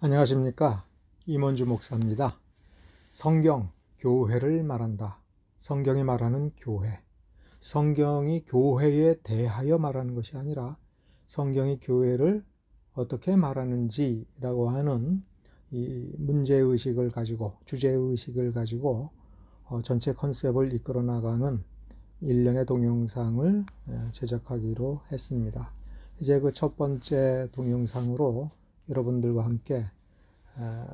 안녕하십니까. 임원주 목사입니다. 성경, 교회를 말한다. 성경이 말하는 교회. 성경이 교회에 대하여 말하는 것이 아니라 성경이 교회를 어떻게 말하는지라고 하는 이 문제의식을 가지고, 주제의식을 가지고 전체 컨셉을 이끌어 나가는 일련의 동영상을 제작하기로 했습니다. 이제 그 첫 번째 동영상으로 여러분들과 함께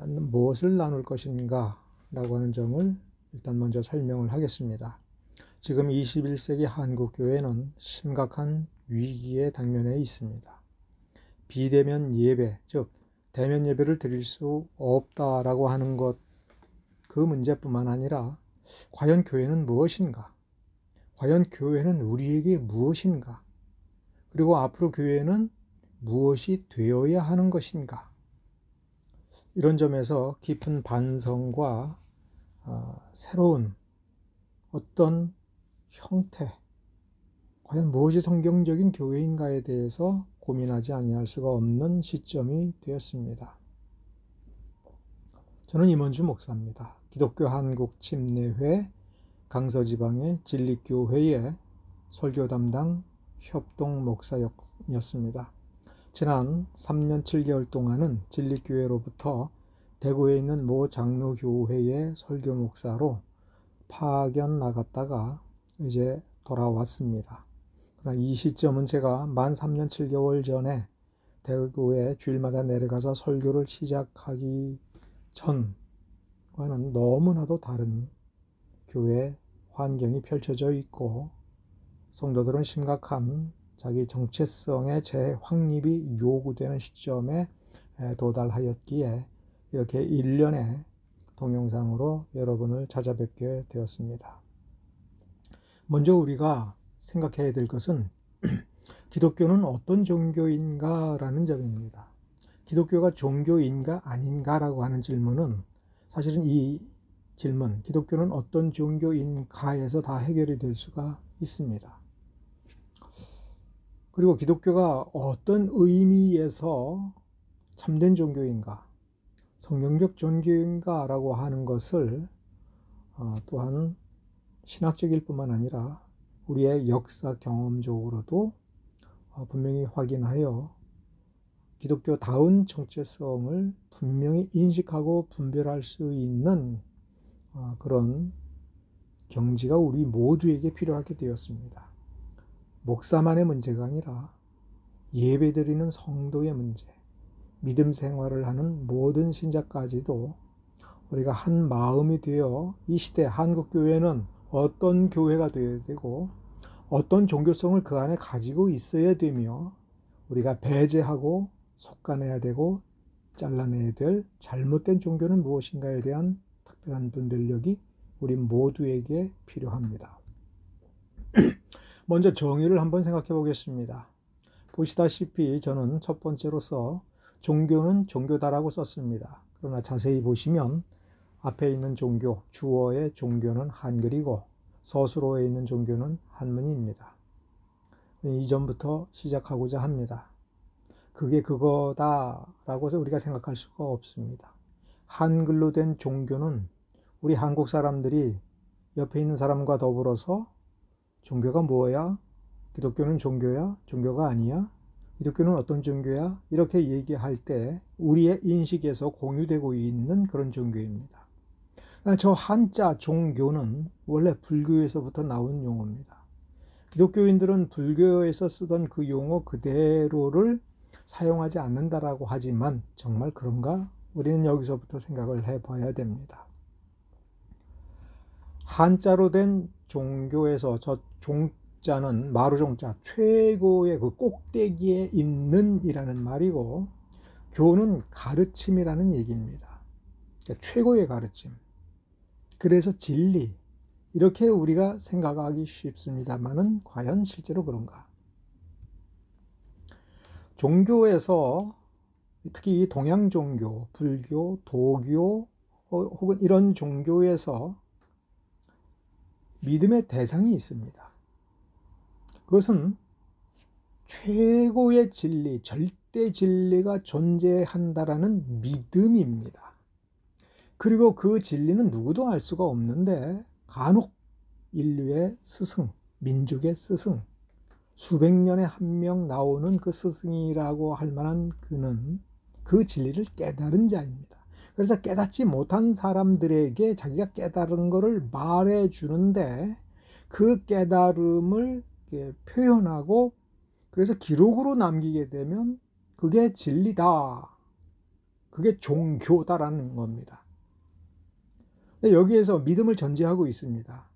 무엇을 나눌 것인가 라고 하는 점을 일단 먼저 설명을 하겠습니다. 지금 21세기 한국교회는 심각한 위기에 당면해 있습니다. 비대면 예배, 즉 대면 예배를 드릴 수 없다라고 하는 것, 그 문제뿐만 아니라 과연 교회는 무엇인가? 과연 교회는 우리에게 무엇인가? 그리고 앞으로 교회는 무엇이 되어야 하는 것인가? 이런 점에서 깊은 반성과 새로운 어떤 형태, 과연 무엇이 성경적인 교회인가에 대해서 고민하지 아니할 수가 없는 시점이 되었습니다. 저는 임원주 목사입니다. 기독교 한국 침례회 강서지방의 진리교회의 설교 담당 협동 목사였습니다. 지난 3년 7개월 동안은 진리교회로부터 대구에 있는 모 장로교회의 설교 목사로 파견 나갔다가 이제 돌아왔습니다. 그러나 이 시점은 제가 만 3년 7개월 전에 대구에 주일마다 내려가서 설교를 시작하기 전과는 너무나도 다른 교회 환경이 펼쳐져 있고, 성도들은 심각한 자기 정체성의 재확립이 요구되는 시점에 도달하였기에 이렇게 일련의 동영상으로 여러분을 찾아뵙게 되었습니다. 먼저 우리가 생각해야 될 것은 기독교는 어떤 종교인가 라는 점입니다. 기독교가 종교인가 아닌가라고 하는 질문은 사실은 이 질문, 기독교는 어떤 종교인가에서 다 해결이 될 수가 있습니다. 그리고 기독교가 어떤 의미에서 참된 종교인가, 성경적 종교인가 라고 하는 것을 또한 신학적일 뿐만 아니라 우리의 역사 경험적으로도 분명히 확인하여 기독교다운 정체성을 분명히 인식하고 분별할 수 있는 그런 경지가 우리 모두에게 필요하게 되었습니다. 목사만의 문제가 아니라 예배드리는 성도의 문제, 믿음 생활을 하는 모든 신자까지도 우리가 한 마음이 되어 이 시대 한국교회는 어떤 교회가 되어야 되고 어떤 종교성을 그 안에 가지고 있어야 되며 우리가 배제하고 속아내야 되고 잘라내야 될 잘못된 종교는 무엇인가에 대한 특별한 분별력이 우리 모두에게 필요합니다. 먼저 정의를 한번 생각해 보겠습니다. 보시다시피 저는 첫 번째로서 종교는 종교다라고 썼습니다. 그러나 자세히 보시면 앞에 있는 종교, 주어의 종교는 한글이고 서술어에 있는 종교는 한문입니다. 이 점부터 시작하고자 합니다. 그게 그거다라고 해서 우리가 생각할 수가 없습니다. 한글로 된 종교는 우리 한국 사람들이 옆에 있는 사람과 더불어서 종교가 뭐야? 기독교는 종교야? 종교가 아니야? 기독교는 어떤 종교야? 이렇게 얘기할 때 우리의 인식에서 공유되고 있는 그런 종교입니다. 저 한자 종교는 원래 불교에서부터 나온 용어입니다. 기독교인들은 불교에서 쓰던 그 용어 그대로를 사용하지 않는다라고 하지만 정말 그런가? 우리는 여기서부터 생각을 해봐야 됩니다. 한자로 된 종교에서 저 종자는 마루종자, 최고의 그 꼭대기에 있는 이라는 말이고, 교는 가르침이라는 얘기입니다. 그러니까 최고의 가르침. 그래서 진리, 이렇게 우리가 생각하기 쉽습니다만은 과연 실제로 그런가? 종교에서 특히 동양 종교, 불교, 도교 혹은 이런 종교에서 믿음의 대상이 있습니다. 그것은 최고의 진리, 절대 진리가 존재한다라는 믿음입니다. 그리고 그 진리는 누구도 알 수가 없는데 간혹 인류의 스승, 민족의 스승, 수백 년에 한 명 나오는 그 스승이라고 할 만한 그는 그 진리를 깨달은 자입니다. 그래서 깨닫지 못한 사람들에게 자기가 깨달은 것을 말해 주는데 그 깨달음을 표현하고 그래서 기록으로 남기게 되면 그게 진리다. 그게 종교다라는 겁니다. 여기에서 믿음을 전제하고 있습니다.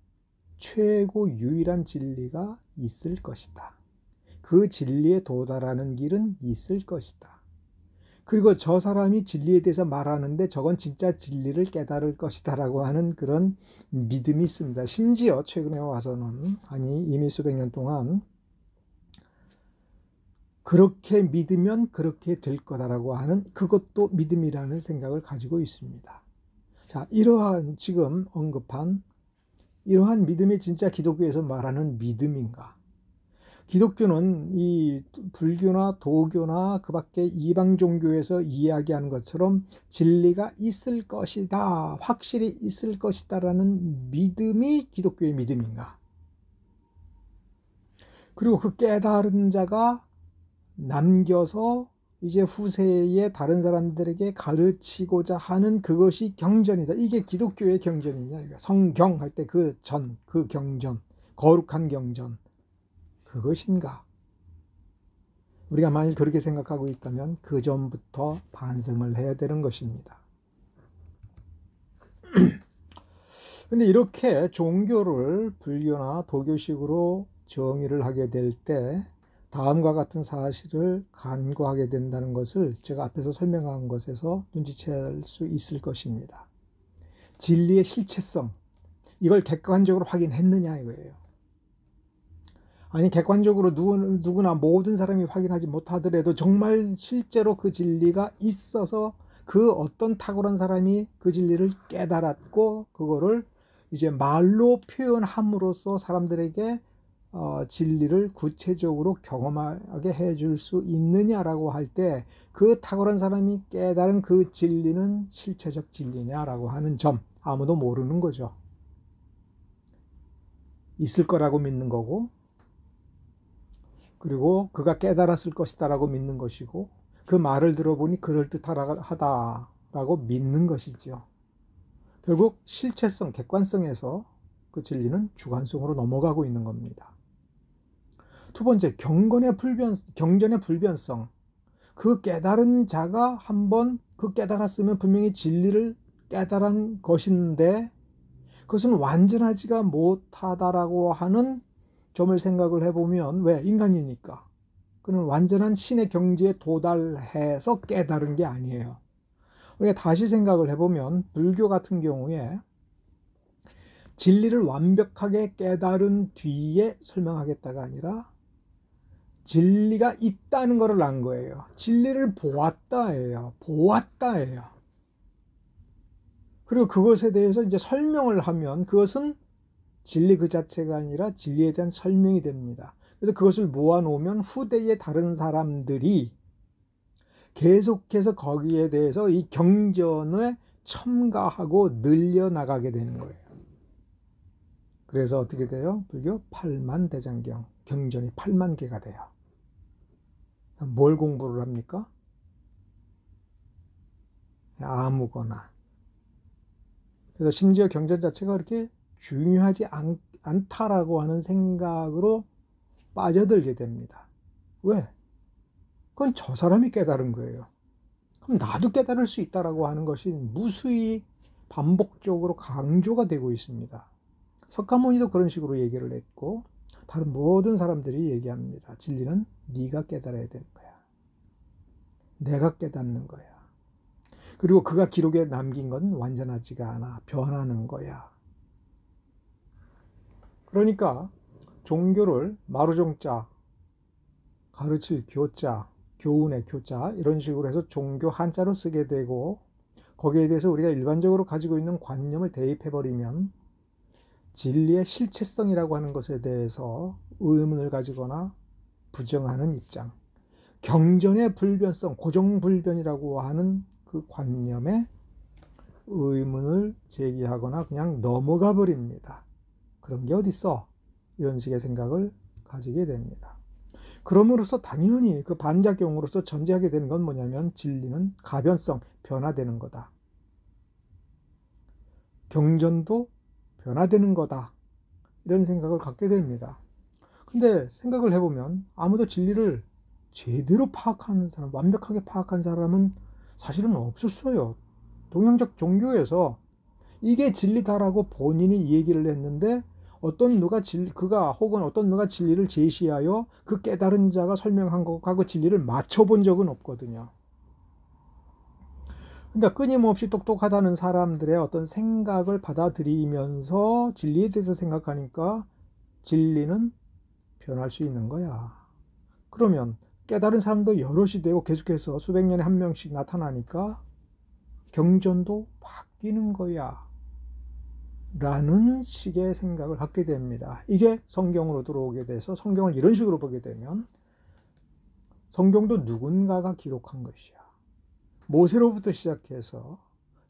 최고 유일한 진리가 있을 것이다. 그 진리에 도달하는 길은 있을 것이다. 그리고 저 사람이 진리에 대해서 말하는데 저건 진짜 진리를 깨달을 것이다 라고 하는 그런 믿음이 있습니다. 심지어 최근에 와서는, 아니 이미 수백 년 동안 그렇게 믿으면 그렇게 될 거다라고 하는 그것도 믿음이라는 생각을 가지고 있습니다. 자, 이러한 지금 언급한 이러한 믿음이 진짜 기독교에서 말하는 믿음인가? 기독교는 이 불교나 도교나 그 밖에 이방 종교에서 이야기하는 것처럼 진리가 있을 것이다, 확실히 있을 것이다라는 믿음이 기독교의 믿음인가? 그리고 그 깨달은 자가 남겨서 이제 후세에 다른 사람들에게 가르치고자 하는 그것이 경전이다. 이게 기독교의 경전이냐? 성경 할 때 그 전, 그 경전, 거룩한 경전. 그것인가? 우리가 만일 그렇게 생각하고 있다면 그 전부터 반성을 해야 되는 것입니다. 근데 이렇게 종교를 불교나 도교식으로 정의를 하게 될 때 다음과 같은 사실을 간과하게 된다는 것을 제가 앞에서 설명한 것에서 눈치챌 수 있을 것입니다. 진리의 실체성, 이걸 객관적으로 확인했느냐 이거예요. 아니 객관적으로 누구나 모든 사람이 확인하지 못하더라도 정말 실제로 그 진리가 있어서 그 어떤 탁월한 사람이 그 진리를 깨달았고 그거를 이제 말로 표현함으로써 사람들에게 진리를 구체적으로 경험하게 해줄 수 있느냐라고 할 때 그 탁월한 사람이 깨달은 그 진리는 실체적 진리냐라고 하는 점 아무도 모르는 거죠. 있을 거라고 믿는 거고 그리고 그가 깨달았을 것이다라고 믿는 것이고 그 말을 들어보니 그럴듯하다라고 믿는 것이죠. 결국 실체성, 객관성에서 그 진리는 주관성으로 넘어가고 있는 겁니다. 두 번째, 경전의 불변성. 그 깨달은 자가 한번 그 깨달았으면 분명히 진리를 깨달은 것인데 그것은 완전하지가 못하다라고 하는 점을 생각을 해보면 왜? 인간이니까. 그는 완전한 신의 경지에 도달해서 깨달은 게 아니에요. 우리가 다시 생각을 해보면 불교 같은 경우에 진리를 완벽하게 깨달은 뒤에 설명하겠다가 아니라 진리가 있다는 것을 안 거예요. 진리를 보았다예요. 보았다예요. 그리고 그것에 대해서 이제 설명을 하면 그것은 진리 그 자체가 아니라 진리에 대한 설명이 됩니다. 그래서 그것을 모아놓으면 후대의 다른 사람들이 계속해서 거기에 대해서 이 경전에 첨가하고 늘려나가게 되는 거예요. 그래서 어떻게 돼요? 불교 8만 대장경, 경전이 8만 개가 돼요. 뭘 공부를 합니까? 아무거나. 그래서 심지어 경전 자체가 그렇게 중요하지 않다라고 하는 생각으로 빠져들게 됩니다. 왜? 그건 저 사람이 깨달은 거예요. 그럼 나도 깨달을 수 있다라고 하는 것이 무수히 반복적으로 강조가 되고 있습니다. 석가모니도 그런 식으로 얘기를 했고 다른 모든 사람들이 얘기합니다. 진리는 네가 깨달아야 되는 거야. 내가 깨닫는 거야. 그리고 그가 기록에 남긴 건 완전하지가 않아. 변하는 거야. 그러니까 종교를 마루종자, 가르칠 교자, 교훈의 교자 이런 식으로 해서 종교 한자로 쓰게 되고 거기에 대해서 우리가 일반적으로 가지고 있는 관념을 대입해버리면 진리의 실체성이라고 하는 것에 대해서 의문을 가지거나 부정하는 입장, 경전의 불변성, 고정불변이라고 하는 그 관념에 의문을 제기하거나 그냥 넘어가 버립니다. 그런 게 어딨어? 이런 식의 생각을 가지게 됩니다. 그럼으로써 당연히 그 반작용으로서 전제하게 되는 건 뭐냐면 진리는 가변성, 변화되는 거다. 경전도 변화되는 거다. 이런 생각을 갖게 됩니다. 근데 생각을 해보면 아무도 진리를 제대로 파악하는 사람, 완벽하게 파악한 사람은 사실은 없었어요. 동양적 종교에서 이게 진리다라고 본인이 얘기를 했는데 그가 혹은 어떤 누가 진리를 제시하여 그 깨달은 자가 설명한 것과 그 진리를 맞춰본 적은 없거든요. 그러니까 끊임없이 똑똑하다는 사람들의 어떤 생각을 받아들이면서 진리에 대해서 생각하니까 진리는 변할 수 있는 거야. 그러면 깨달은 사람도 여럿이 되고 계속해서 수백 년에 한 명씩 나타나니까 경전도 바뀌는 거야. 라는 식의 생각을 갖게 됩니다. 이게 성경으로 들어오게 돼서 성경을 이런 식으로 보게 되면 성경도 누군가가 기록한 것이야. 모세로부터 시작해서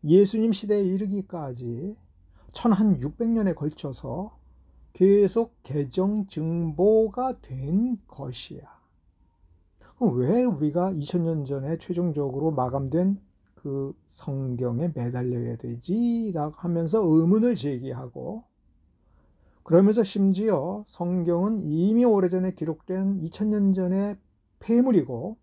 예수님 시대에 이르기까지 1600년에 걸쳐서 계속 개정 증보가 된 것이야. 왜 우리가 2000년 전에 최종적으로 마감된 그 성경에 매달려야 되지? 라고 하면서 의문을 제기하고, 그러면서 심지어 성경은 이미 오래전에 기록된 2000년 전의 폐물이고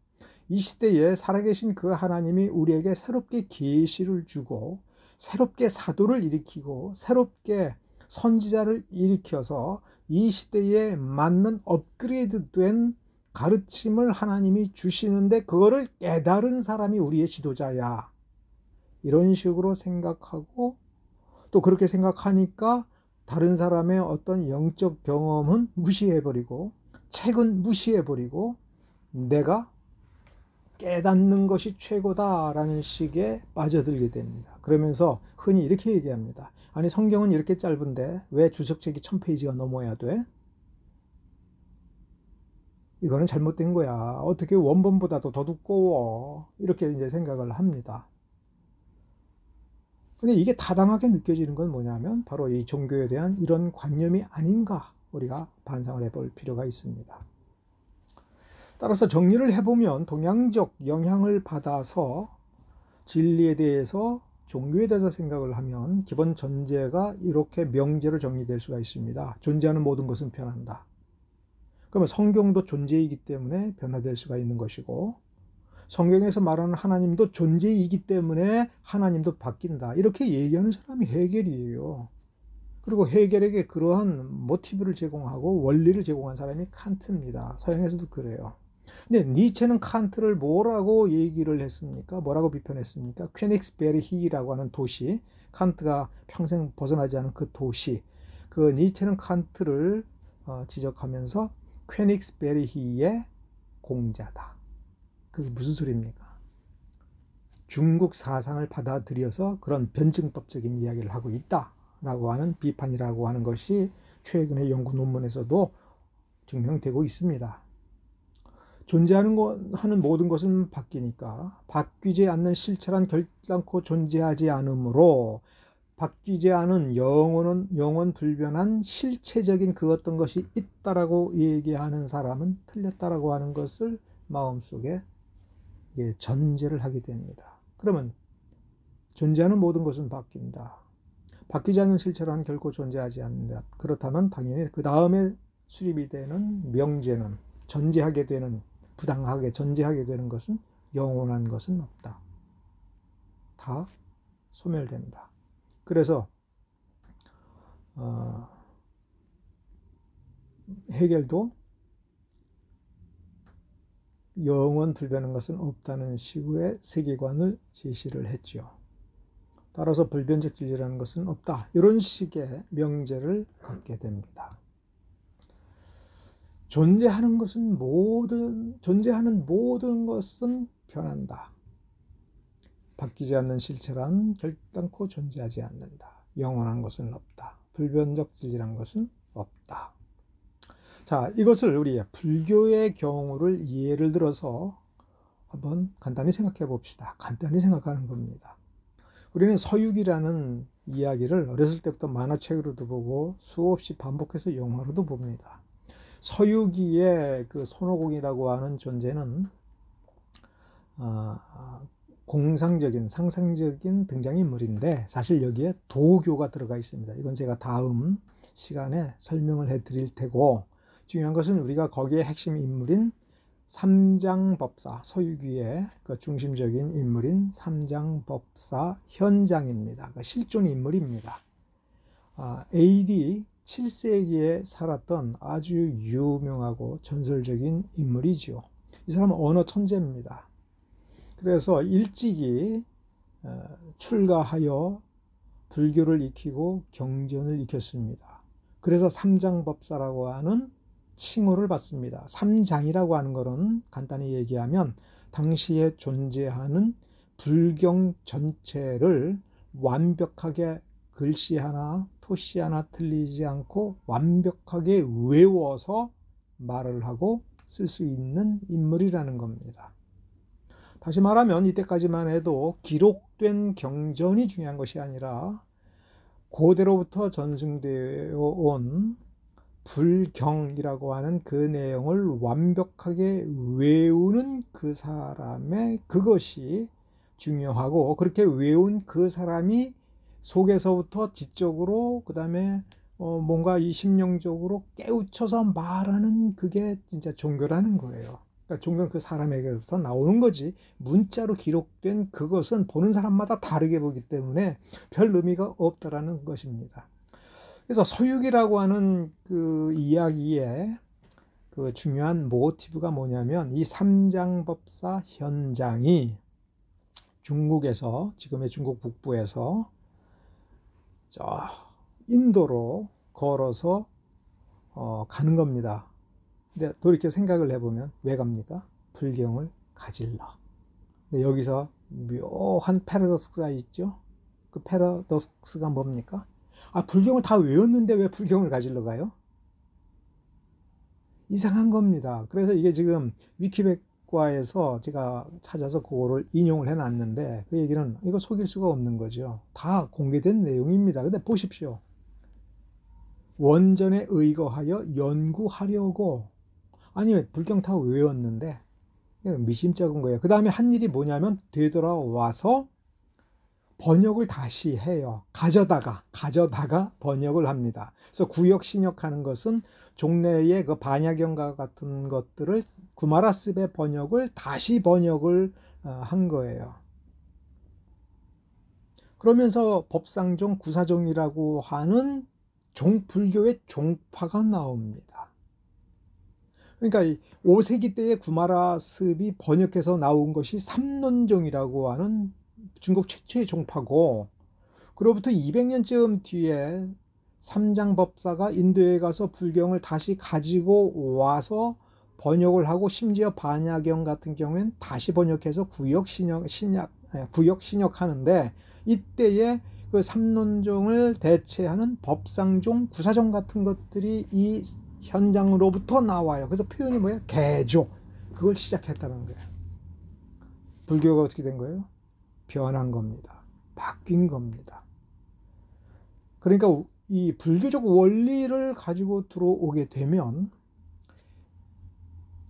이 시대에 살아계신 그 하나님이 우리에게 새롭게 계시를 주고 새롭게 사도를 일으키고 새롭게 선지자를 일으켜서 이 시대에 맞는 업그레이드된 가르침을 하나님이 주시는데 그거를 깨달은 사람이 우리의 지도자야. 이런 식으로 생각하고 또 그렇게 생각하니까 다른 사람의 어떤 영적 경험은 무시해버리고 책은 무시해버리고 내가 깨닫는 것이 최고다라는 식에 빠져들게 됩니다. 그러면서 흔히 이렇게 얘기합니다. 아니 성경은 이렇게 짧은데 왜 주석책이 1000페이지가 넘어야 돼? 이거는 잘못된 거야. 어떻게 원본보다도 더 두꺼워? 이렇게 이제 생각을 합니다. 근데 이게 타당하게 느껴지는 건 뭐냐면 바로 이 종교에 대한 이런 관념이 아닌가 우리가 반성을 해볼 필요가 있습니다. 따라서 정리를 해보면 동양적 영향을 받아서 진리에 대해서 종교에 대해서 생각을 하면 기본 전제가 이렇게 명제로 정리될 수가 있습니다. 존재하는 모든 것은 변한다. 그러면 성경도 존재이기 때문에 변화될 수가 있는 것이고 성경에서 말하는 하나님도 존재이기 때문에 하나님도 바뀐다. 이렇게 얘기하는 사람이 헤겔이에요. 그리고 헤겔에게 그러한 모티브를 제공하고 원리를 제공한 사람이 칸트입니다. 서양에서도 그래요. 근데 니체는 칸트를 뭐라고 얘기를 했습니까? 뭐라고 비판했습니까? 퀘닉스베리히라고 하는 도시, 칸트가 평생 벗어나지 않은 그 도시, 그 니체는 칸트를 지적하면서 퀘닉스베리히의 공자다. 그게 무슨 소리입니까? 중국 사상을 받아들여서 그런 변증법적인 이야기를 하고 있다라고 하는 비판이라고 하는 것이 최근의 연구 논문에서도 증명되고 있습니다. 존재하는 모든 것은 바뀌니까 바뀌지 않는 실체란 결단코 존재하지 않으므로 바뀌지 않은 영원 불변한 실체적인 그 어떤 것이 있다라고 얘기하는 사람은 틀렸다라고 하는 것을 마음속에 전제를 하게 됩니다. 그러면 존재하는 모든 것은 바뀐다. 바뀌지 않는 실체란 결코 존재하지 않는다. 그렇다면 당연히 그 다음에 수립이 되는 명제는 전제하게 되는 부당하게 전제하게 되는 것은 영원한 것은 없다. 다 소멸된다. 그래서 헤겔도 영원 불변한 것은 없다는 식의 세계관을 제시를 했죠. 따라서 불변적 진리라는 것은 없다. 이런 식의 명제를 갖게 됩니다. 존재하는 모든 것은 변한다. 바뀌지 않는 실체란 결단코 존재하지 않는다. 영원한 것은 없다. 불변적 진리란 것은 없다. 자, 이것을 우리 불교의 경우를 예를 들어서 한번 간단히 생각해 봅시다. 간단히 생각하는 겁니다. 우리는 서유기라는 이야기를 어렸을 때부터 만화책으로도 보고 수없이 반복해서 영화로도 봅니다. 서유기의 그 손오공이라고 하는 존재는 공상적인 상상적인 등장인물인데 사실 여기에 도교가 들어가 있습니다. 이건 제가 다음 시간에 설명을 해드릴 테고, 중요한 것은 우리가 거기에 핵심 인물인 삼장법사, 서유기의 그 중심적인 인물인 삼장법사 현장입니다. 그 실존 인물입니다. AD 7세기에 살았던 아주 유명하고 전설적인 인물이죠. 이 사람은 언어 천재입니다. 그래서 일찍이 출가하여 불교를 익히고 경전을 익혔습니다. 그래서 삼장법사라고 하는 칭호를 받습니다. 삼장이라고 하는 것은 간단히 얘기하면 당시에 존재하는 불경 전체를 완벽하게 글씨 하나, 토시 하나 틀리지 않고 완벽하게 외워서 말을 하고 쓸 수 있는 인물이라는 겁니다. 다시 말하면 이때까지만 해도 기록된 경전이 중요한 것이 아니라 고대로부터 전승되어 온 불경이라고 하는 그 내용을 완벽하게 외우는 그 사람의 그것이 중요하고, 그렇게 외운 그 사람이 속에서부터 지적으로 그 다음에 뭔가 이 심령적으로 깨우쳐서 말하는 그게 진짜 종교라는 거예요. 그러니까 종교는 그 사람에게서 나오는 거지, 문자로 기록된 그것은 보는 사람마다 다르게 보기 때문에 별 의미가 없다라는 것입니다. 그래서 서유기라고 하는 그 이야기의 그 중요한 모티브가 뭐냐면, 이 삼장법사 현장이 중국에서, 지금의 중국 북부에서 저 인도로 걸어서 가는 겁니다. 근데 돌이켜 생각을 해보면 왜 갑니까? 불경을 가질러. 근데 여기서 묘한 패러독스가 있죠. 그 패러독스가 뭡니까? 불경을 다 외웠는데 왜 불경을 가질러 가요? 이상한 겁니다. 그래서 이게 지금 위키백과에서 제가 찾아서 그거를 인용을 해놨는데, 그 얘기는 이거 속일 수가 없는 거죠. 다 공개된 내용입니다. 근데 보십시오. 원전에 의거하여 연구하려고, 아니 불경 다 외웠는데, 미심쩍은 거예요. 그 다음에 한 일이 뭐냐면 되돌아와서 번역을 다시 해요. 가져다가 번역을 합니다. 그래서 구역신역하는 것은 종래의 그 반야경과 같은 것들을 구마라습의 번역을 다시 번역을 한 거예요. 그러면서 법상종, 구사종이라고 하는 불교의 종파가 나옵니다. 그러니까 5세기 때의 구마라습이 번역해서 나온 것이 삼론종이라고 하는 중국 최초의 종파고, 그로부터 200년쯤 뒤에 삼장법사가 인도에 가서 불경을 다시 가지고 와서 번역을 하고, 심지어 반야경 같은 경우에는 다시 번역해서 구역신역하는데, 이때의 그 삼론종을 대체하는 법상종, 구사종 같은 것들이 이 현장으로부터 나와요. 그래서 표현이 뭐예요? 개조. 그걸 시작했다는 거예요. 불교가 어떻게 된 거예요? 변한 겁니다. 바뀐 겁니다. 그러니까 이 불교적 원리를 가지고 들어오게 되면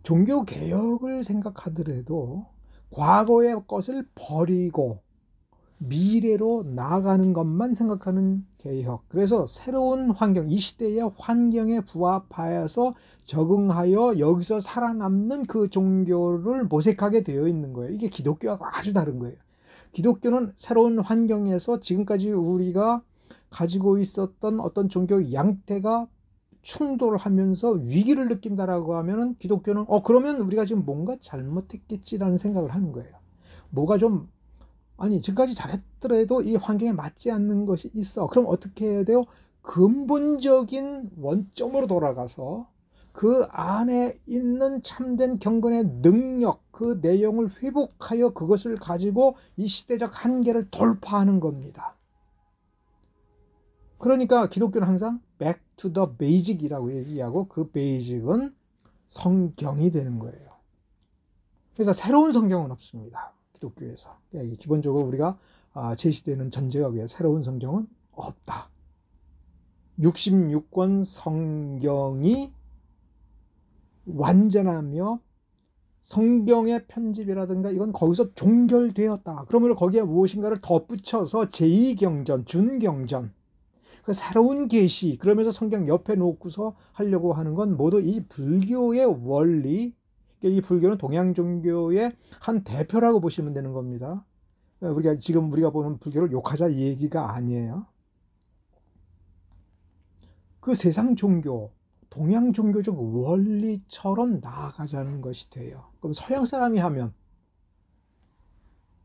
종교 개혁을 생각하더라도 과거의 것을 버리고 미래로 나아가는 것만 생각하는 개혁. 그래서 새로운 환경, 이 시대의 환경에 부합하여서 적응하여 여기서 살아남는 그 종교를 모색하게 되어 있는 거예요. 이게 기독교하고 아주 다른 거예요. 기독교는 새로운 환경에서 지금까지 우리가 가지고 있었던 어떤 종교 양태가 충돌하면서 위기를 느낀다라고 하면은, 기독교는 그러면 우리가 지금 뭔가 잘못했겠지라는 생각을 하는 거예요. 뭐가 좀, 아니 지금까지 잘했더라도 이 환경에 맞지 않는 것이 있어. 그럼 어떻게 해야 돼요? 근본적인 원점으로 돌아가서 그 안에 있는 참된 경건의 능력, 그 내용을 회복하여 그것을 가지고 이 시대적 한계를 돌파하는 겁니다. 그러니까 기독교는 항상 back to the basic이라고 얘기하고 그 basic은 성경이 되는 거예요. 그래서 새로운 성경은 없습니다. 기독교에서. 기본적으로 우리가 제시되는 전제에 의해 새로운 성경은 없다. 66권 성경이 완전하며 성경의 편집이라든가 이건 거기서 종결되었다. 그러면 거기에 무엇인가를 덧붙여서 제2경전, 준경전, 그 새로운 계시, 그러면서 성경 옆에 놓고서 하려고 하는 건 모두 이 불교의 원리, 이 불교는 동양 종교의 한 대표라고 보시면 되는 겁니다. 지금 우리가 보는 불교를 욕하자 이 얘기가 아니에요. 그 세상 종교, 동양 종교적 원리처럼 나아가자는 것이 돼요. 그럼 서양 사람이 하면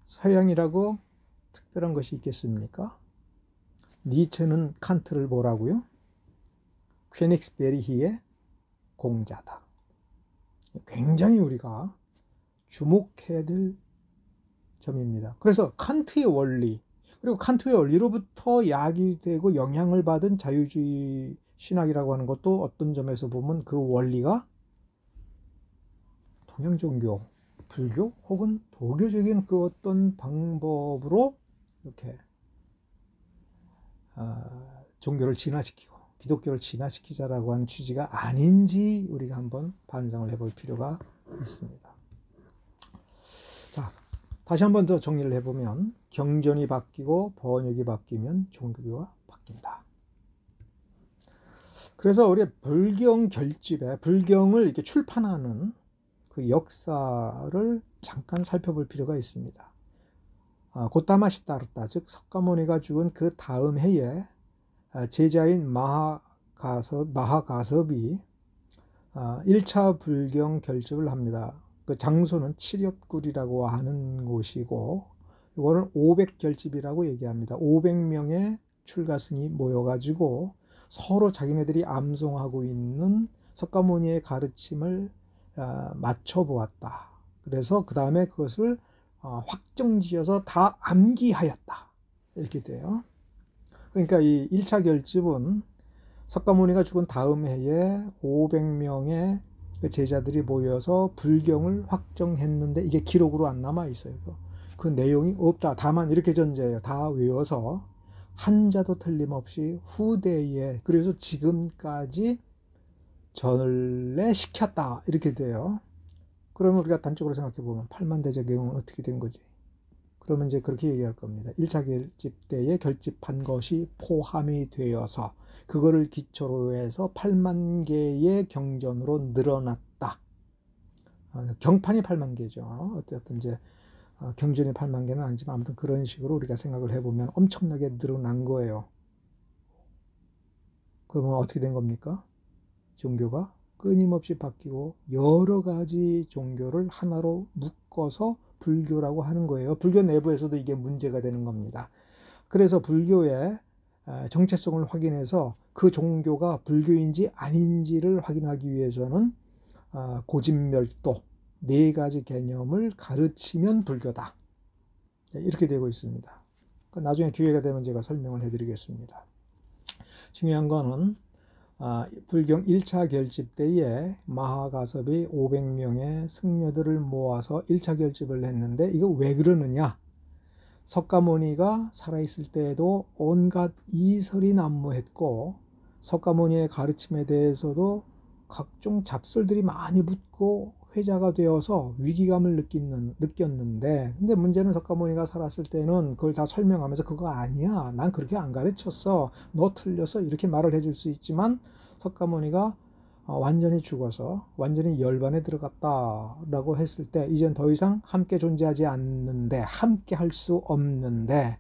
서양이라고 특별한 것이 있겠습니까? 니체는 칸트를 뭐라고요? 퀘닉스베리히의 공자다. 굉장히 우리가 주목해야 될 점입니다. 그래서 칸트의 원리, 그리고 칸트의 원리로부터 야기되고 영향을 받은 자유주의 신학이라고 하는 것도 어떤 점에서 보면 그 원리가 동양 종교, 불교 혹은 도교적인 그 어떤 방법으로 이렇게 종교를 진화시키고 기독교를 진화시키자라고 하는 취지가 아닌지 우리가 한번 반성을 해볼 필요가 있습니다. 자, 다시 한번 더 정리를 해보면 경전이 바뀌고 번역이 바뀌면 종교가 바뀐다. 그래서 우리 불경 결집에 불경을 이렇게 출판하는 그 역사를 잠깐 살펴볼 필요가 있습니다. 고타마 시다르타, 즉 석가모니가 죽은 그 다음 해에 제자인 마하가섭이 1차 불경 결집을 합니다. 그 장소는 칠엽굴이라고 하는 곳이고 이거는 500결집이라고 얘기합니다. 500명의 출가승이 모여가지고 서로 자기네들이 암송하고 있는 석가모니의 가르침을 맞춰보았다. 그래서 그 다음에 그것을 확정지어서 다 암기하였다. 이렇게 돼요. 그러니까 이 1차 결집은 석가모니가 죽은 다음 해에 500명의 그 제자들이 모여서 불경을 확정했는데 이게 기록으로 안 남아 있어요. 그 내용이 없다. 다만 이렇게 전제해요. 다 외워서 한자도 틀림없이 후대에, 그래서 지금까지 전래시켰다. 이렇게 돼요. 그러면 우리가 단적으로 생각해 보면 팔만대제경은 어떻게 된 거지? 그러면 이제 그렇게 얘기할 겁니다. 1차 결집 때에 결집한 것이 포함이 되어서 그거를 기초로 해서 8만 개의 경전으로 늘어났다. 경판이 8만 개죠. 어쨌든 이제 경전이 8만 개는 아니지만 아무튼 그런 식으로 우리가 생각을 해보면 엄청나게 늘어난 거예요. 그러면 어떻게 된 겁니까? 종교가 끊임없이 바뀌고 여러 가지 종교를 하나로 묶어서 불교라고 하는 거예요. 불교 내부에서도 이게 문제가 되는 겁니다. 그래서 불교의 정체성을 확인해서 그 종교가 불교인지 아닌지를 확인하기 위해서는 고진멸도 4가지 개념을 가르치면 불교다. 이렇게 되고 있습니다. 나중에 기회가 되면 제가 설명을 해드리겠습니다. 중요한 거는 불경 1차 결집 때에 마하가섭이 500명의 승려들을 모아서 1차 결집을 했는데 이거 왜 그러느냐? 석가모니가 살아있을 때에도 온갖 이설이 난무했고 석가모니의 가르침에 대해서도 각종 잡설들이 많이 붙고 회자가 되어서 위기감을 느꼈는데 근데 문제는 석가모니가 살았을 때는 그걸 다 설명하면서 그거 아니야. 난 그렇게 안 가르쳤어. 너 틀렸어. 이렇게 말을 해줄 수 있지만 석가모니가 완전히 죽어서 완전히 열반에 들어갔다라고 했을 때 이젠 더 이상 함께 존재하지 않는데 함께 할 수 없는데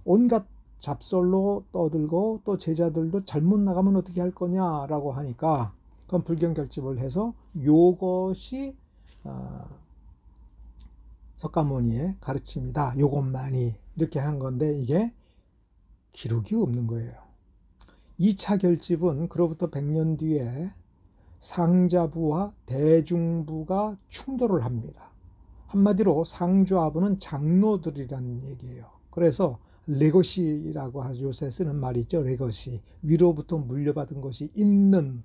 온갖 잡설로 떠들고 또 제자들도 잘못 나가면 어떻게 할 거냐라고 하니까 그럼 불경 결집을 해서 요것이 석가모니의 가르침이다. 요것만이 이렇게 한 건데 이게 기록이 없는 거예요. 2차 결집은 그로부터 100년 뒤에 상자부와 대중부가 충돌을 합니다. 한마디로 상주하부는 장로들이라는 얘기예요. 그래서 레거시라고 요새 쓰는 말이 있죠. 레거시. 위로부터 물려받은 것이 있는.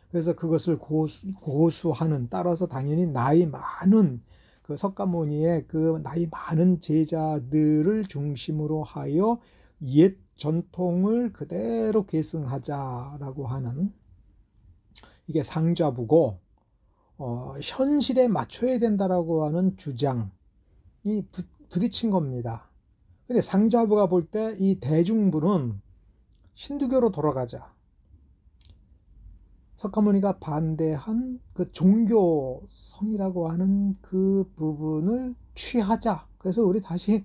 그래서 그것을 고수하는, 따라서 당연히 나이 많은 그 석가모니의 그 나이 많은 제자들을 중심으로 하여 옛 전통을 그대로 계승하자라고 하는, 이게 상좌부고, 현실에 맞춰야 된다라고 하는 주장이 부딪힌 겁니다. 근데 상좌부가 볼 때 이 대중부는 신두교로 돌아가자, 석가모니가 반대한 그 종교성이라고 하는 그 부분을 취하자. 그래서 우리 다시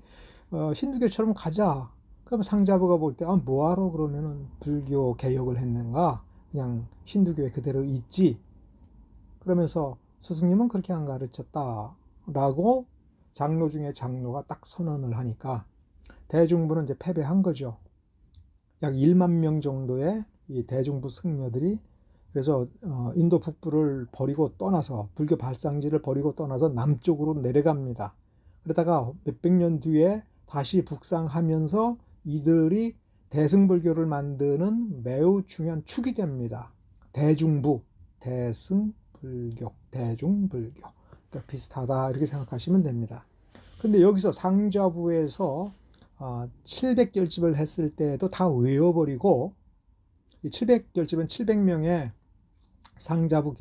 신두교처럼 가자. 그럼 상자부가 볼 때 뭐하러 그러면은 불교 개혁을 했는가? 그냥 신두교에 그대로 있지. 그러면서 스승님은 그렇게 안 가르쳤다라고 장로 중에 장로가 딱 선언을 하니까 대중부는 이제 패배한 거죠. 약 1만 명 정도의 이 대중부 승려들이, 그래서 인도 북부를 버리고 떠나서, 불교 발상지를 버리고 떠나서 남쪽으로 내려갑니다. 그러다가 몇백 년 뒤에 다시 북상하면서 이들이 대승불교를 만드는 매우 중요한 축이 됩니다. 대중부, 대승불교, 대중불교. 그러니까 비슷하다 이렇게 생각하시면 됩니다. 근데 여기서 상좌부에서 700결집을 했을 때도 다 외워버리고, 이 700결집은 700명의 상자부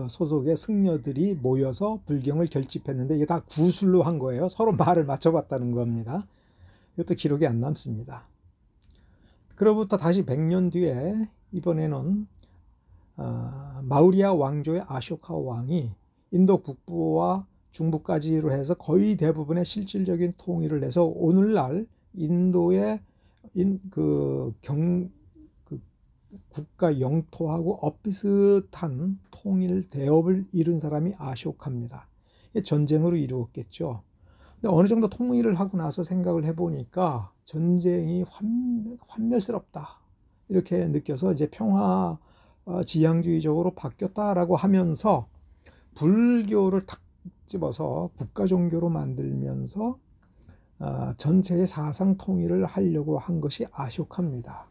소속의 승려들이 모여서 불경을 결집했는데 이게 다 구술로 한 거예요. 서로 말을 맞춰봤다는 겁니다. 이것도 기록이 안 남습니다. 그로부터 다시 100년 뒤에 이번에는 마우리아 왕조의 아쇼카 왕이 인도 북부와 중부까지로 해서 거의 대부분의 실질적인 통일을 해서 오늘날 인도의 국가 영토하고 엇비슷한 통일 대업을 이룬 사람이 아쇼카입니다. 전쟁으로 이루었겠죠. 근데 어느 정도 통일을 하고 나서 생각을 해보니까 전쟁이 환멸스럽다 이렇게 느껴서 이제 평화 지향주의적으로 바뀌었다라고 하면서 불교를 탁 집어서 국가 종교로 만들면서 전체의 사상 통일을 하려고 한 것이 아쇼카입니다.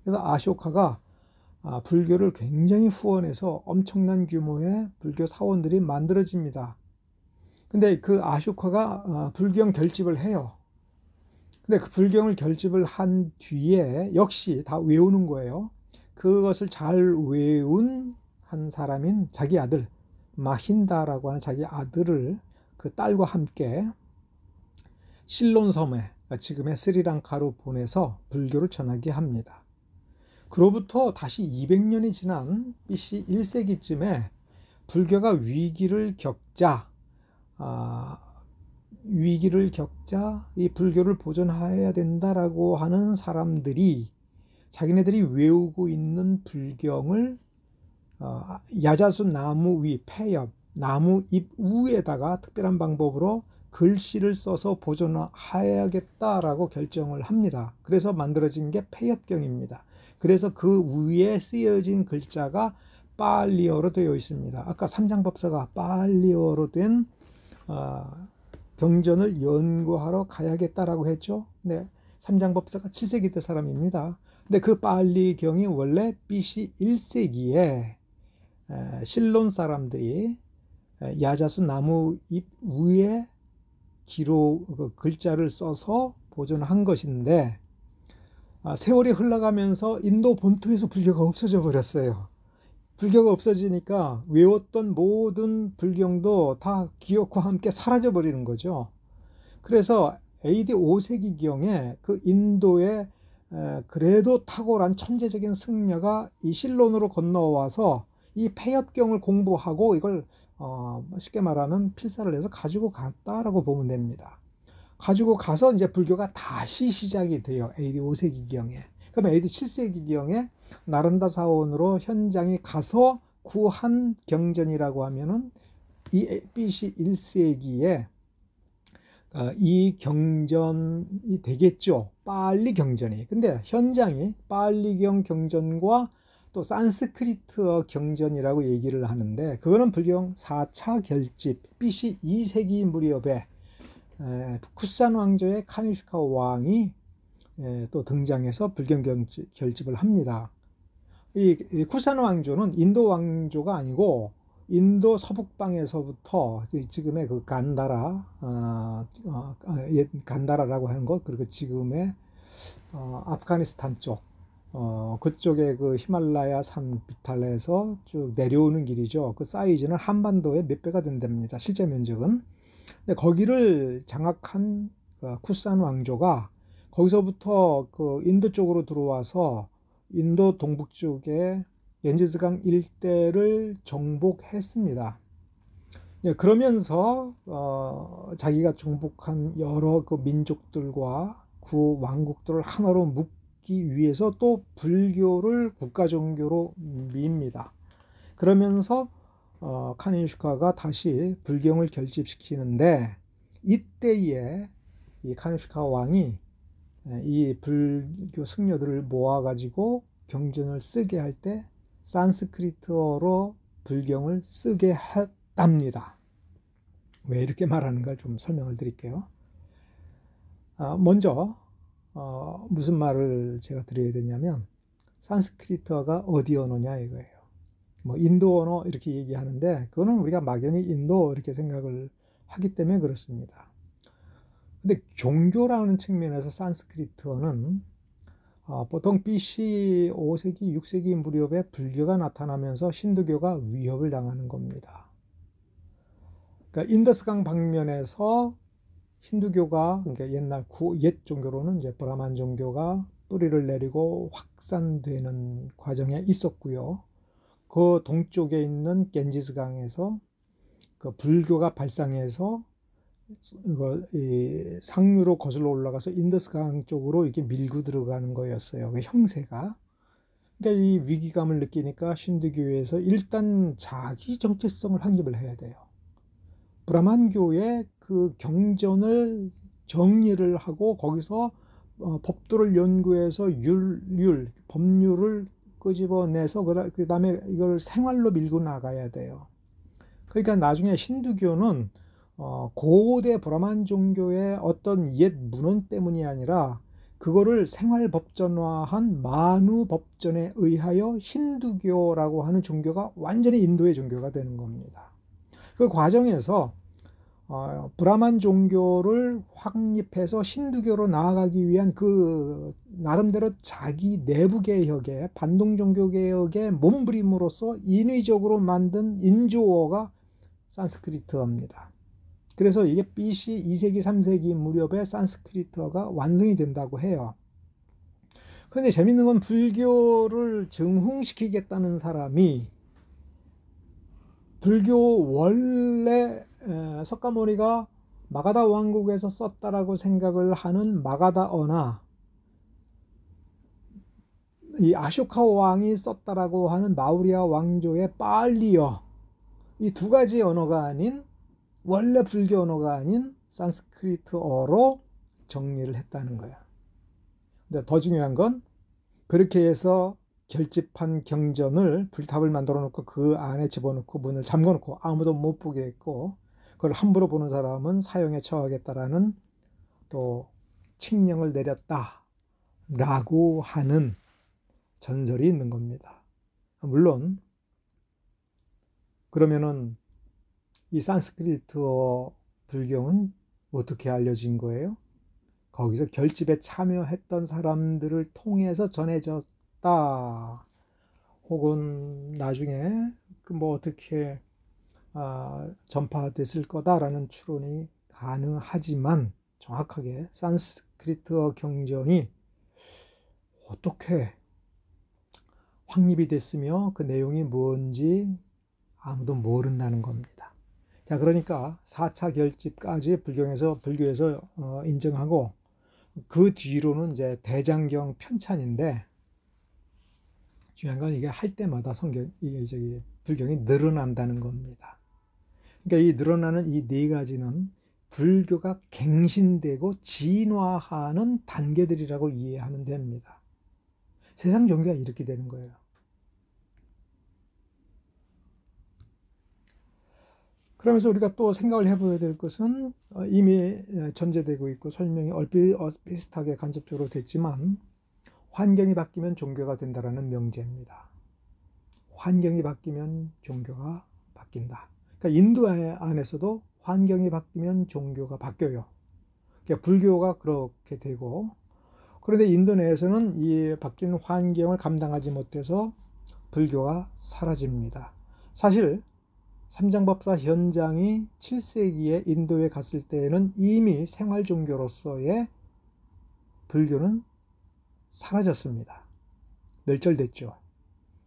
그래서 아쇼카가 불교를 굉장히 후원해서 엄청난 규모의 불교 사원들이 만들어집니다. 근데 그 아쇼카가 불경 결집을 해요. 근데 그 불경을 결집을 한 뒤에 역시 다 외우는 거예요. 그것을 잘 외운 한 사람인 자기 아들 마힌다라고 하는 자기 아들을 그 딸과 함께 실론 섬에, 지금의 스리랑카로 보내서 불교를 전하게 합니다. 그로부터 다시 200년이 지난 BC 1세기쯤에 불교가 위기를 겪자 이 불교를 보존해야 된다라고 하는 사람들이 자기네들이 외우고 있는 불경을 야자수 나무 위, 폐엽, 나무 잎 위에다가 특별한 방법으로 글씨를 써서 보존해야겠다라고 결정을 합니다. 그래서 만들어진 게 폐엽경입니다. 그래서 그 위에 쓰여진 글자가 빨리어로 되어 있습니다. 아까 삼장법사가 빨리어로 된 경전을 연구하러 가야겠다라고 했죠. 네, 삼장법사가 7세기 때 사람입니다. 근데 그 빨리경이 원래 BC 1세기에 실론 사람들이 야자수 나무 잎 위에 글자를 써서 보존한 것인데 세월이 흘러가면서 인도 본토에서 불교가 없어져 버렸어요. 불교가 없어지니까 외웠던 모든 불경도 다 기억과 함께 사라져 버리는 거죠. 그래서 AD 5세기경에 그 인도에 그래도 탁월한 천재적인 승려가 이 실론으로 건너와서 이 폐엽경을 공부하고 이걸 쉽게 말하면 필사를 해서 가지고 갔다라고 보면 됩니다. 가지고 가서 이제 불교가 다시 시작이 돼요. AD 5세기경에. 그럼 AD 7세기경에 나란다 사원으로 현장에 가서 구한 경전이라고 하면은 이 BC 1세기에 이 경전이 되겠죠. 빨리 경전이. 근데 현장이 빨리경 경전과 또 산스크리트어 경전이라고 얘기를 하는데 그거는 불경 4차 결집 BC 2세기 무렵에 쿠산 왕조의 카니슈카 왕이 또 등장해서 불경 결집을 합니다. 이 쿠산 왕조는 인도 왕조가 아니고 인도 서북방에서부터 지금의 그 간다라, 간다라라고 하는 것, 그리고 지금의 아프가니스탄 쪽, 그쪽에 그 히말라야 산 비탈에서 쭉 내려오는 길이죠. 그 사이즈는 한반도의 몇 배가 된답니다. 실제 면적은. 근데 거기를 장악한 쿠산 왕조가 거기서부터 그 인도 쪽으로 들어와서 인도 동북쪽에 겐지스강 일대를 정복했습니다. 그러면서 자기가 정복한 여러 그 민족들과 그 왕국들을 하나로 묶기 위해서 또 불교를 국가 종교로 밉니다. 그러면서 카니슈카가 다시 불경을 결집시키는데, 이때에 이 카니슈카 왕이 이 불교 승려들을 모아가지고 경전을 쓰게 할 때 산스크리트어로 불경을 쓰게 했답니다. 왜 이렇게 말하는가 좀 설명을 드릴게요. 먼저 무슨 말을 제가 드려야 되냐면, 산스크리트어가 어디 언어냐 이거예요. 뭐 인도 언어 이렇게 얘기하는데, 그거는 우리가 막연히 인도 이렇게 생각을 하기 때문에 그렇습니다. 근데 종교라는 측면에서 산스크리트어는 보통 BC 5세기, 6세기 무렵에 불교가 나타나면서 신두교가 위협을 당하는 겁니다. 그러니까 인더스강 방면에서 힌두교가, 그러니까 옛날 옛 종교로는 이제 브라만 종교가 뿌리를 내리고 확산되는 과정에 있었고요. 그 동쪽에 있는 겐지스강에서 그 불교가 발상해서 상류로 거슬러 올라가서 인더스강 쪽으로 이렇게 밀고 들어가는 거였어요. 그 형세가. 그러니까 이 위기감을 느끼니까 신두교에서 일단 자기 정체성을 확립을 해야 돼요. 브라만교의 그 경전을 정리를 하고 거기서 법도를 연구해서 법률을 끄집어내서 그 다음에 이걸 생활로 밀고 나가야 돼요. 그러니까 나중에 신두교는 고대 브라만 종교의 어떤 옛 문헌 때문이 아니라 그거를 생활 법전화한 만우 법전에 의하여 힌두교라고 하는 종교가 완전히 인도의 종교가 되는 겁니다. 그 과정에서 브라만 종교를 확립해서 신두교로 나아가기 위한 그 나름대로 자기 내부 개혁에, 반동 종교 개혁에 몸부림으로써 인위적으로 만든 인조어가 산스크리트어입니다. 그래서 이게 BC 2세기, 3세기 무렵에 산스크리트어가 완성이 된다고 해요. 그런데 재밌는 건 불교를 증흥시키겠다는 사람이 불교 원래 석가모니가 마가다 왕국에서 썼다라고 생각을 하는 마가다어나 이 아쇼카 왕이 썼다라고 하는 마우리아 왕조의 빨리어, 이 두 가지 언어가 아닌, 원래 불교 언어가 아닌 산스크리트어로 정리를 했다는 거야. 근데 더 중요한 건 그렇게 해서 결집한 경전을 불탑을 만들어 놓고 그 안에 집어넣고 문을 잠궈 놓고 아무도 못 보게 했고, 그걸 함부로 보는 사람은 사형에 처하겠다라는 또 칙령을 내렸다라고 하는 전설이 있는 겁니다. 물론 그러면은 이 산스크리트어 불경은 어떻게 알려진 거예요? 거기서 결집에 참여했던 사람들을 통해서 전해졌다. 혹은 나중에 뭐 어떻게 전파됐을 거다라는 추론이 가능하지만, 정확하게 산스크리트어 경전이 어떻게 확립이 됐으며 그 내용이 뭔지 아무도 모른다는 겁니다. 자, 그러니까 4차 결집까지 불교에서 인정하고, 그 뒤로는 이제 대장경 편찬인데, 중요한 건 이게 할 때마다 불경이 늘어난다는 겁니다. 그러니까 이 늘어나는 이 네 가지는 불교가 갱신되고 진화하는 단계들이라고 이해하면 됩니다. 세상 종교가 이렇게 되는 거예요. 그러면서 우리가 또 생각을 해봐야 될 것은 이미 전제되고 있고 설명이 얼핏 비슷하게 간접적으로 됐지만 환경이 바뀌면 종교가 된다라는 명제입니다. 환경이 바뀌면 종교가 바뀐다. 그러니까 인도 안에서도 환경이 바뀌면 종교가 바뀌어요. 그러니까 불교가 그렇게 되고, 그런데 인도 내에서는 이 바뀐 환경을 감당하지 못해서 불교가 사라집니다. 사실 삼장법사 현장이 7세기에 인도에 갔을 때에는 이미 생활 종교로서의 불교는 사라졌습니다. 멸절됐죠.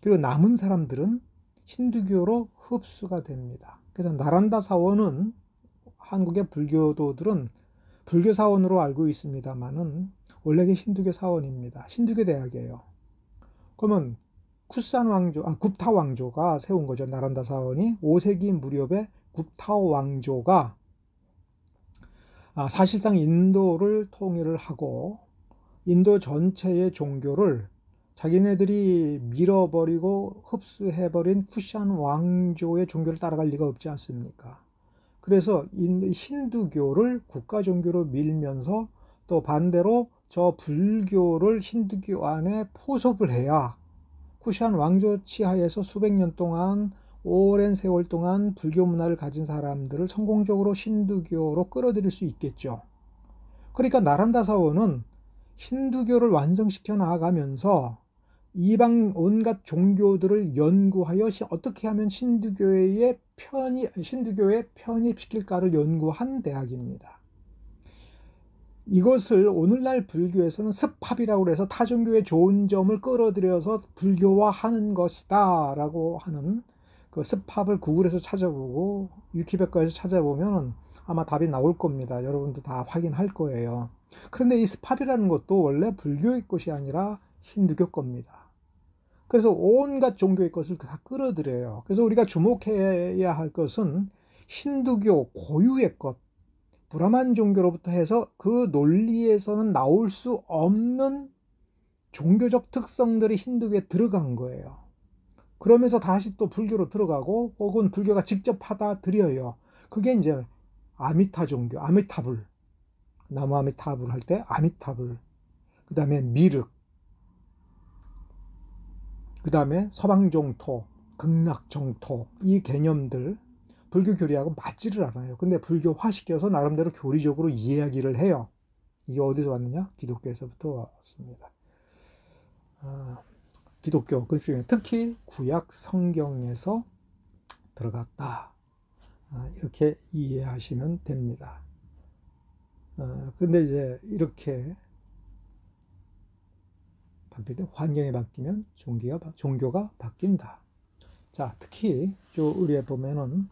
그리고 남은 사람들은 힌두교로 흡수가 됩니다. 그래서 나란다 사원은 한국의 불교도들은 불교 사원으로 알고 있습니다만은 원래가 힌두교 사원입니다. 힌두교 대학이에요. 그러면 굽타 왕조가 세운 거죠. 나란다 사원이 5세기 무렵에 굽타 왕조가 사실상 인도를 통일을 하고 인도 전체의 종교를 자기네들이 밀어버리고 흡수해버린 쿠샨 왕조의 종교를 따라갈 리가 없지 않습니까? 그래서 힌두교를 국가 종교로 밀면서 또 반대로 저 불교를 힌두교 안에 포섭을 해야 쿠샨 왕조 치하에서 수백 년 동안 오랜 세월 동안 불교 문화를 가진 사람들을 성공적으로 힌두교로 끌어들일 수 있겠죠. 그러니까 나란다 사원은 힌두교를 완성시켜 나아가면서 이방 온갖 종교들을 연구하여 어떻게 하면 힌두교에 편입시킬까를 연구한 대학입니다. 이것을 오늘날 불교에서는 스팝이라고 해서 타종교의 좋은 점을 끌어들여서 불교화하는 것이다 라고 하는 그 스팝을 구글에서 찾아보고 위키백과에서 찾아보면 아마 답이 나올 겁니다. 여러분도 다 확인할 거예요. 그런데 이 스팝이라는 것도 원래 불교의 것이 아니라 힌두교 겁니다. 그래서 온갖 종교의 것을 다 끌어들여요. 그래서 우리가 주목해야 할 것은 힌두교 고유의 것, 브라만 종교로부터 해서 그 논리에서는 나올 수 없는 종교적 특성들이 힌두교에 들어간 거예요. 그러면서 다시 또 불교로 들어가고 혹은 불교가 직접 받아들여요. 그게 이제 아미타 종교, 아미타불, 나무 아미타불 할 때 아미타불, 그 다음에 미륵, 그 다음에 서방정토, 극락정토, 이 개념들 불교 교리하고 맞지를 않아요. 근데 불교화시켜서 나름대로 교리적으로 이야기를 해요. 이게 어디서 왔느냐? 기독교에서부터 왔습니다. 기독교, 특히 구약 성경에서 들어갔다. 이렇게 이해하시면 됩니다. 근데 이제 이렇게 바뀔 때 환경이 바뀌면 종교가 바뀐다. 자, 특히 우리에 보면은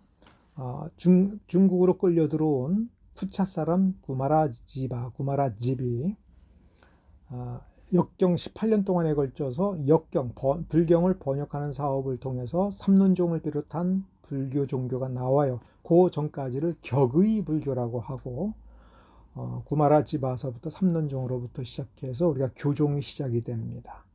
중국으로 끌려 들어온 쿠차 사람 구마라집이 역경 18년 동안에 걸쳐서 불경을 번역하는 사업을 통해서 삼론종을 비롯한 불교 종교가 나와요. 그 전까지를 격의 불교라고 하고 구마라지바서부터 삼론종으로부터 시작해서 우리가 교종이 시작이 됩니다.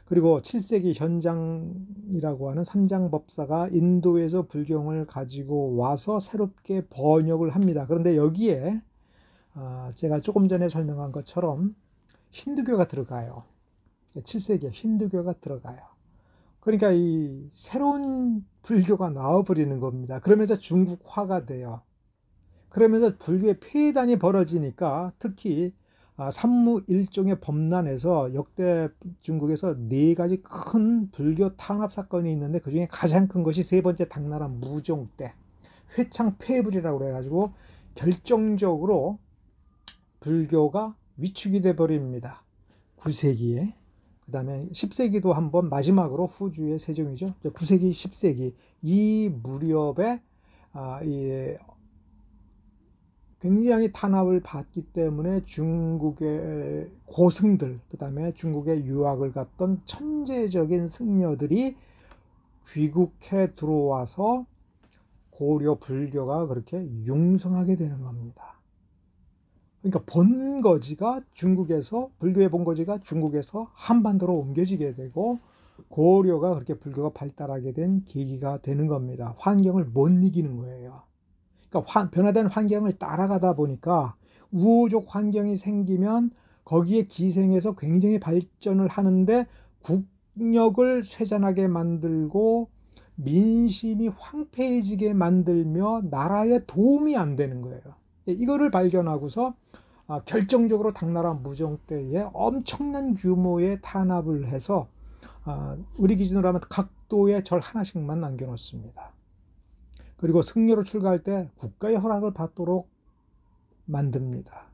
그리고 7세기 현장이라고 하는 삼장법사가 인도에서 불경을 가지고 와서 새롭게 번역을 합니다. 그런데 여기에 제가 조금 전에 설명한 것처럼 힌두교가 들어가요. 7세기에 힌두교가 들어가요. 그러니까 이 새로운 불교가 나와버리는 겁니다. 그러면서 중국화가 돼요. 그러면서 불교의 폐단이 벌어지니까 특히 삼무일종의 범란에서 역대 중국에서 4가지 큰 불교 탄압 사건이 있는데 그 중에 가장 큰 것이 세 번째 당나라 무종 때 회창폐불이라고 해가지고 결정적으로 불교가 위축이 돼 버립니다. 9세기에. 그 다음에 10세기도 한번 마지막으로 후주의 세종이죠. 9세기, 10세기 이 무렵에 굉장히 탄압을 받기 때문에 중국의 고승들, 그 다음에 중국의 유학을 갔던 천재적인 승려들이 귀국해 들어와서 고려 불교가 그렇게 융성하게 되는 겁니다. 그러니까 불교의 본거지가 중국에서 한반도로 옮겨지게 되고 고려가 그렇게 불교가 발달하게 된 계기가 되는 겁니다. 환경을 못 이기는 거예요. 그러니까 변화된 환경을 따라가다 보니까 우호적 환경이 생기면 거기에 기생해서 굉장히 발전을 하는데 국력을 쇠잔하게 만들고 민심이 황폐해지게 만들며 나라에 도움이 안 되는 거예요. 이거를 발견하고서 결정적으로 당나라 무종 때에 엄청난 규모의 탄압을 해서 우리 기준으로 하면 각도의 절 하나씩만 남겨놓습니다. 그리고 승려로 출가할 때 국가의 허락을 받도록 만듭니다.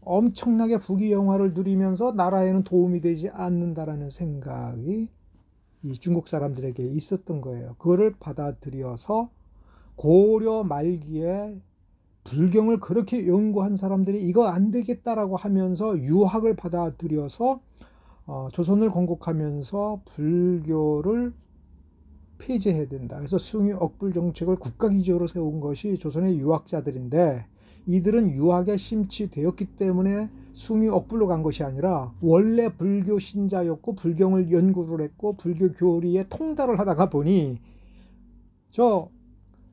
엄청나게 부귀영화를 누리면서 나라에는 도움이 되지 않는다라는 생각이 이 중국 사람들에게 있었던 거예요. 그거를 받아들여서 고려 말기에 불경을 그렇게 연구한 사람들이 이거 안 되겠다라고 하면서 유학을 받아들여서 조선을 건국하면서 불교를 폐지해야 된다. 그래서 숭유 억불 정책을 국가 기조로 세운 것이 조선의 유학자들인데, 이들은 유학에 심취되었기 때문에 숭유 억불로 간 것이 아니라 원래 불교 신자였고 불경을 연구를 했고 불교 교리에 통달을 하다가 보니 저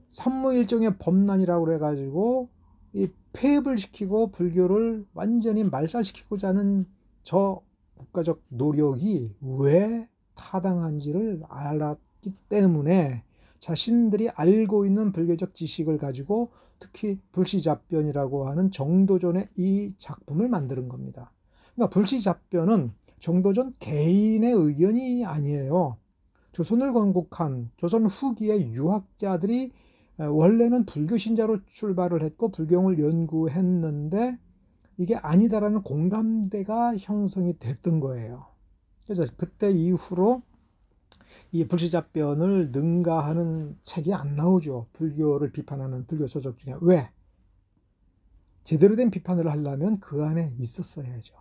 산무일종의 범난이라고 그래가지고 이 폐업을 시키고 불교를 완전히 말살시키고자 하는 저 국가적 노력이 왜 타당한지를 알았기 때문에 자신들이 알고 있는 불교적 지식을 가지고 특히 불시잡변이라고 하는 정도전의 이 작품을 만드는 겁니다. 그러니까 불시잡변은 정도전 개인의 의견이 아니에요. 조선을 건국한 조선 후기의 유학자들이 원래는 불교 신자로 출발을 했고 불경을 연구했는데 이게 아니다라는 공감대가 형성이 됐던 거예요. 그래서 그때 이후로 이 불시잡변을 능가하는 책이 안 나오죠. 불교를 비판하는 불교 서적 중에. 왜? 제대로 된 비판을 하려면 그 안에 있었어야죠.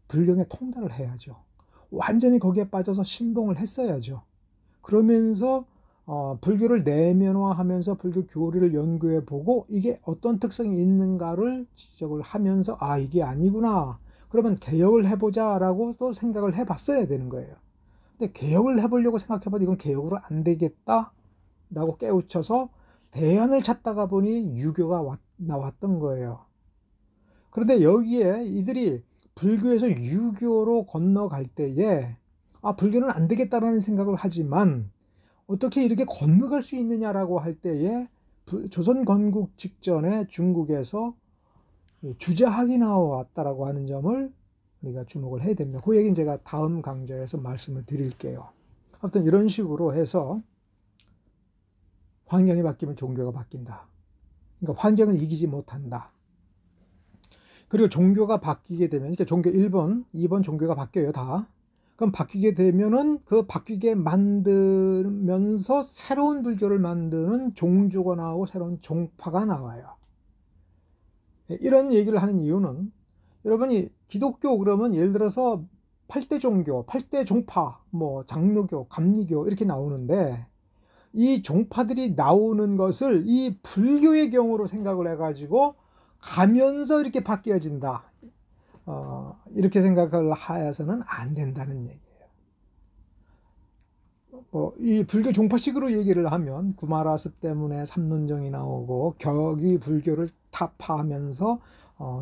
불경에 통달을 해야죠. 완전히 거기에 빠져서 신봉을 했어야죠. 그러면서 불교를 내면화하면서 불교 교리를 연구해 보고 이게 어떤 특성이 있는가를 지적을 하면서 이게 아니구나. 그러면 개혁을 해보자 라고 또 생각을 해봤어야 되는 거예요. 근데 개혁을 해보려고 생각해봐도 이건 개혁으로 안 되겠다 라고 깨우쳐서 대안을 찾다가 보니 유교가 나왔던 거예요. 그런데 여기에 이들이 불교에서 유교로 건너갈 때에 불교는 안 되겠다라는 생각을 하지만 어떻게 이렇게 건너갈 수 있느냐라고 할 때에 조선 건국 직전에 중국에서 주자학이 나왔다라고 하는 점을 우리가 주목을 해야 됩니다. 그 얘기는 제가 다음 강좌에서 말씀을 드릴게요. 아무튼 이런 식으로 해서 환경이 바뀌면 종교가 바뀐다. 그러니까 환경을 이기지 못한다. 그리고 종교가 바뀌게 되면, 이렇게 종교 1번, 2번 종교가 바뀌어요, 다. 그럼 바뀌게 되면은 그 바뀌게 만들면서 새로운 불교를 만드는 종주가 나오고 새로운 종파가 나와요. 이런 얘기를 하는 이유는 여러분이 기독교 그러면 예를 들어서 8대 종교, 8대 종파, 장로교, 감리교 이렇게 나오는데 이 종파들이 나오는 것을 이 불교의 경우로 생각을 해가지고 가면서 이렇게 바뀌어진다. 이렇게 생각을 하여서는 안 된다는 얘기예요. 이 불교 종파식으로 얘기를 하면 구마라습 때문에 삼론정이 나오고 격이 불교를 타파하면서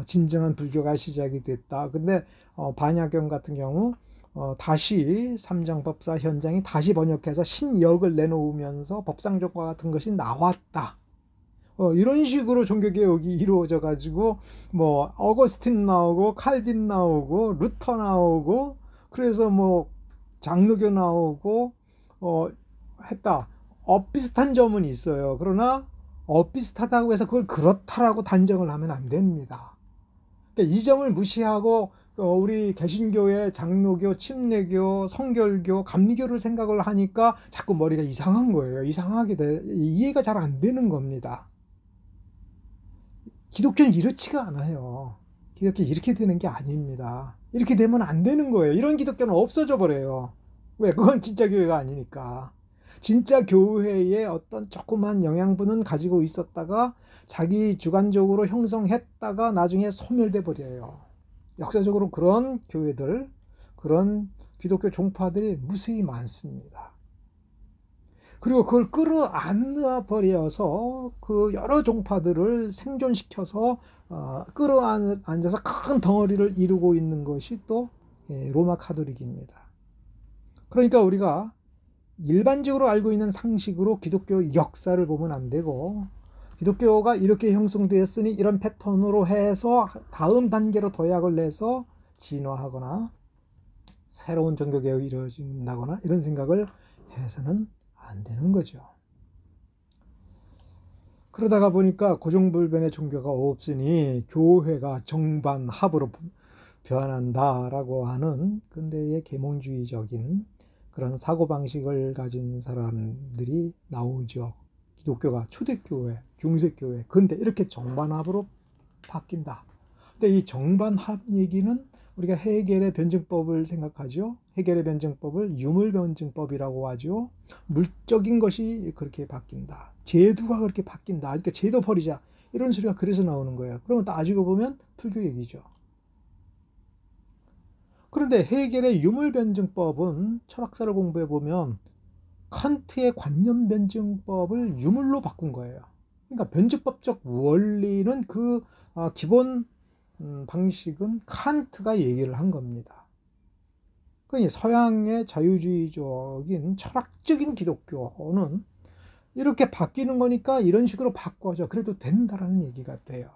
진정한 불교가 시작이 됐다. 근데 반야경 같은 경우 다시 삼장법사 현장이 다시 번역해서 신역을 내놓으면서 법상종과 같은 것이 나왔다. 이런 식으로 종교개혁이 이루어져 가지고 어거스틴 나오고 칼빈 나오고 루터 나오고 그래서 장로교 나오고 했다. 비슷한 점은 있어요. 그러나 비슷하다고 해서 그걸 그렇다라고 단정을 하면 안 됩니다. 그러니까 이 점을 무시하고 우리 개신교의 장로교, 침례교, 성결교, 감리교를 생각을 하니까 자꾸 머리가 이상한 거예요. 이해가 잘 안 되는 겁니다. 기독교는 이렇지가 않아요. 기독교 이렇게 되는 게 아닙니다. 이렇게 되면 안 되는 거예요. 이런 기독교는 없어져 버려요. 왜? 그건 진짜 교회가 아니니까. 진짜 교회의 어떤 조그만 영양분은 가지고 있었다가 자기 주관적으로 형성했다가 나중에 소멸돼 버려요. 역사적으로 그런 교회들, 그런 기독교 종파들이 무수히 많습니다. 그리고 그걸 끌어안아 버려서 그 여러 종파들을 생존시켜서 끌어안아서 큰 덩어리를 이루고 있는 것이 또 로마 카톨릭입니다. 그러니까 우리가 일반적으로 알고 있는 상식으로 기독교 역사를 보면 안 되고, 기독교가 이렇게 형성되었으니 이런 패턴으로 해서 다음 단계로 도약을 내서 진화하거나 새로운 종교개혁이 이루어진다거나 이런 생각을 해서는 안 되는 거죠. 그러다가 보니까 고정불변의 종교가 없으니 교회가 정반합으로 변한다라고 하는 근대의 계몽주의적인 그런 사고방식을 가진 사람들이 나오죠. 기독교가 초대교회, 중세교회, 근대 이렇게 정반합으로 바뀐다. 근데 이 정반합 얘기는 우리가 해겔의 변증법을 생각하죠. 해겔의 변증법을 유물변증법이라고 하죠. 물적인 것이 그렇게 바뀐다. 제도가 그렇게 바뀐다. 그러니까 제도 버리자. 이런 소리가 그래서 나오는 거예요. 그러면 따지고 보면 불교 얘기죠. 그런데 해겔의 유물변증법은 철학사를 공부해 보면 칸트의 관념변증법을 유물로 바꾼 거예요. 그러니까 변증법적 원리는 그 기본 방식은 칸트가 얘기를 한 겁니다. 그러니 서양의 자유주의적인 철학적인 기독교는 이렇게 바뀌는 거니까 이런 식으로 바꿔줘. 그래도 된다라는 얘기가 돼요.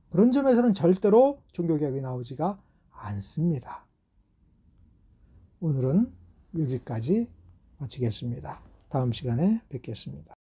그런 점에서는 절대로 종교개혁이 나오지가 않습니다. 오늘은 여기까지 마치겠습니다. 다음 시간에 뵙겠습니다.